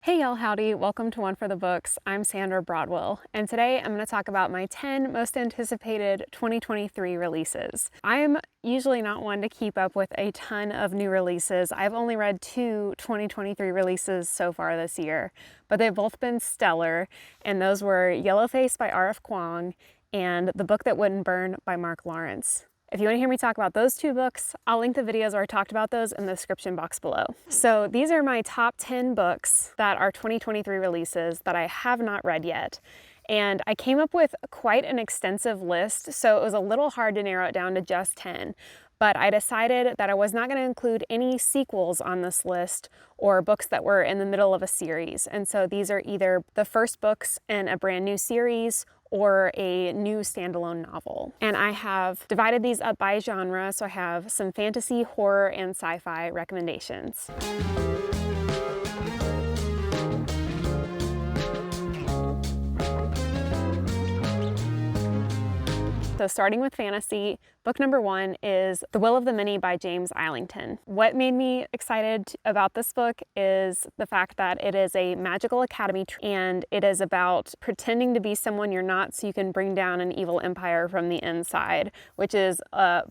Hey y'all, howdy. Welcome to One for the Books. I'm Sandra Broadwell, and today I'm going to talk about my 10 most anticipated 2023 releases. I'm usually not one to keep up with a ton of new releases. I've only read 2 2023 releases so far this year, but they've both been stellar, and those were Yellowface by R.F. Kuang and The Book That Wouldn't Burn by Mark Lawrence. If you want to hear me talk about those 2 books, I'll link the videos where I talked about those in the description box below. So these are my top 10 books that are 2023 releases that I have not read yet. And I came up with quite an extensive list, so it was a little hard to narrow it down to just 10. But I decided that I was not going to include any sequels on this list or books that were in the middle of a series. And so these are either the first books in a brand new series or a new standalone novel. And I have divided these up by genre, so I have some fantasy, horror, and sci-fi recommendations. So starting with fantasy, book number 1 is The Will of the Many by James Islington. What made me excited about this book is the fact that it is a magical academy and it is about pretending to be someone you're not so you can bring down an evil empire from the inside, which is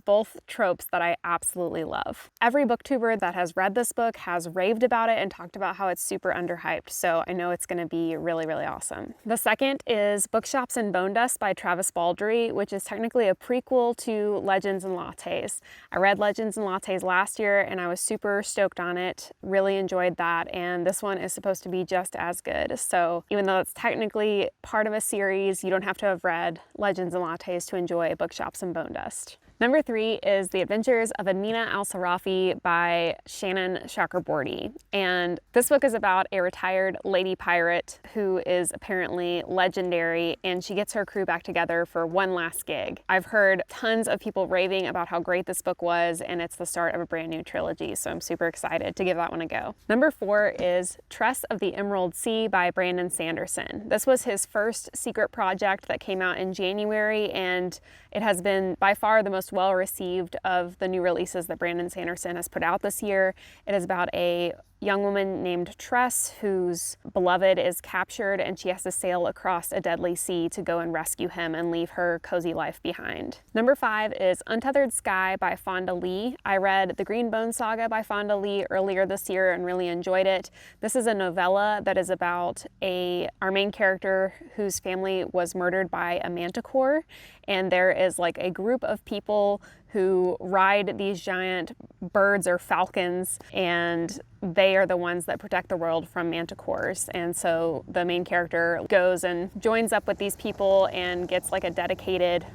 both tropes that I absolutely love. Every booktuber that has read this book has raved about it and talked about how it's super underhyped, so I know it's going to be really, really awesome. The second is Bookshops and Bone Dust by Travis Baldree, which is technically a prequel to Legends and Lattes. I read Legends and Lattes last year and I was super stoked on it, really enjoyed that, and this one is supposed to be just as good. So even though it's technically part of a series, you don't have to have read Legends and Lattes to enjoy Bookshops and Bone Dust. Number 3 is The Adventures of Amina al-Sirafi by Shannon Chakraborty. And this book is about a retired lady pirate who is apparently legendary, and she gets her crew back together for one last gig. I've heard tons of people raving about how great this book was, and it's the start of a brand new trilogy, so I'm super excited to give that one a go. Number 4 is Tress of the Emerald Sea by Brandon Sanderson. This was his first secret project that came out in January, and it has been by far the most well received of the new releases that Brandon Sanderson has put out this year. It is about a young woman named Tress whose beloved is captured and she has to sail across a deadly sea to go and rescue him and leave her cozy life behind. Number 5 is Untethered Sky by Fonda Lee. I read The Green Bone Saga by Fonda Lee earlier this year and really enjoyed it. This is a novella that is about our main character whose family was murdered by a manticore, and there is like a group of people who ride these giant birds or falcons, and they are the ones that protect the world from manticores. And so the main character goes and joins up with these people and gets like a dedicated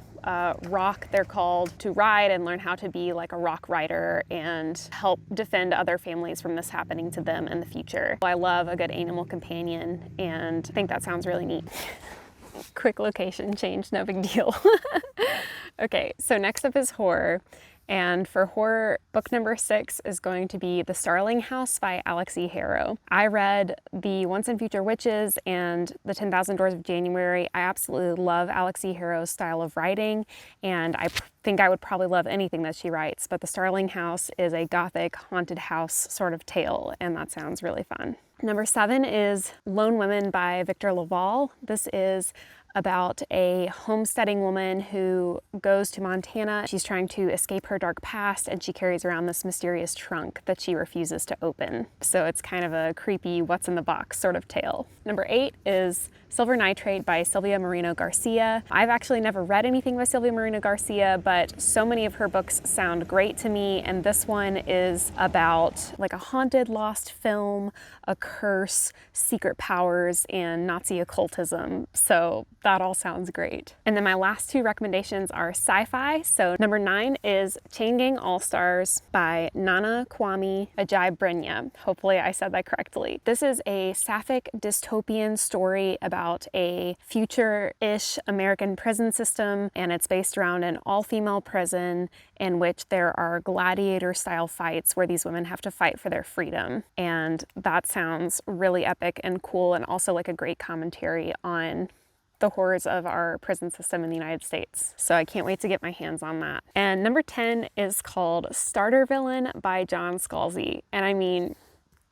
rock, they're called, to ride and learn how to be like a rock rider and help defend other families from this happening to them in the future. I love a good animal companion and I think that sounds really neat. Quick location change, no big deal. Okay, so next up is horror. And for horror, book number 6 is going to be The Starling House by Alex E. Harrow. I read The Once and Future Witches and The 10,000 Doors of January. I absolutely love Alex E. Harrow's style of writing, and I think I would probably love anything that she writes, but The Starling House is a gothic haunted house sort of tale, and that sounds really fun. Number 7 is Lone Women by Victor LaValle. This is about a homesteading woman who goes to Montana. She's trying to escape her dark past, and she carries around this mysterious trunk that she refuses to open. So it's kind of a creepy what's in the box sort of tale. Number 8 is Silver Nitrate by Silvia Moreno-Garcia. I've actually never read anything by Silvia Moreno-Garcia, but so many of her books sound great to me, and this one is about like a haunted lost film, a curse, secret powers, and Nazi occultism. So that all sounds great. And then my last 2 recommendations are sci-fi. So number 9 is Chain Gang All-Stars by Nana Kwame Ajayi-Brenyah. Hopefully I said that correctly. This is a sapphic dystopian story about a future-ish American prison system, and it's based around an all-female prison in which there are gladiator-style fights where these women have to fight for their freedom. And that sounds really epic and cool, and also like a great commentary on the horrors of our prison system in the United States. So I can't wait to get my hands on that. And number 10 is called Starter Villain by John Scalzi. And I mean,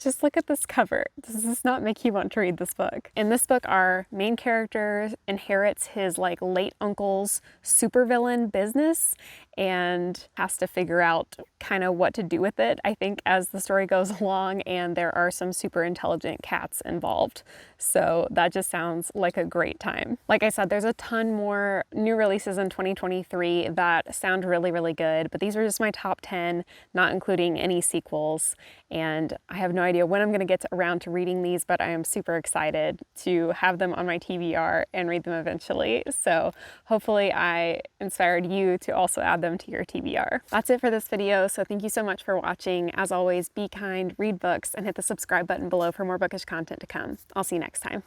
Just look at this cover. Does this not make you want to read this book? In this book, our main character inherits his like late uncle's supervillain business and has to figure out kind of what to do with it, I think, as the story goes along, and there are some super intelligent cats involved. So that just sounds like a great time. Like I said, there's a ton more new releases in 2023 that sound really, really good, but these are just my top 10, not including any sequels. And I have no idea when I'm going to get around to reading these, but I am super excited to have them on my TBR and read them eventually. So hopefully I inspired you to also add them to your TBR. That's it for this video, so thank you so much for watching. As always, be kind, read books, and hit the subscribe button below for more bookish content to come. I'll see you next time.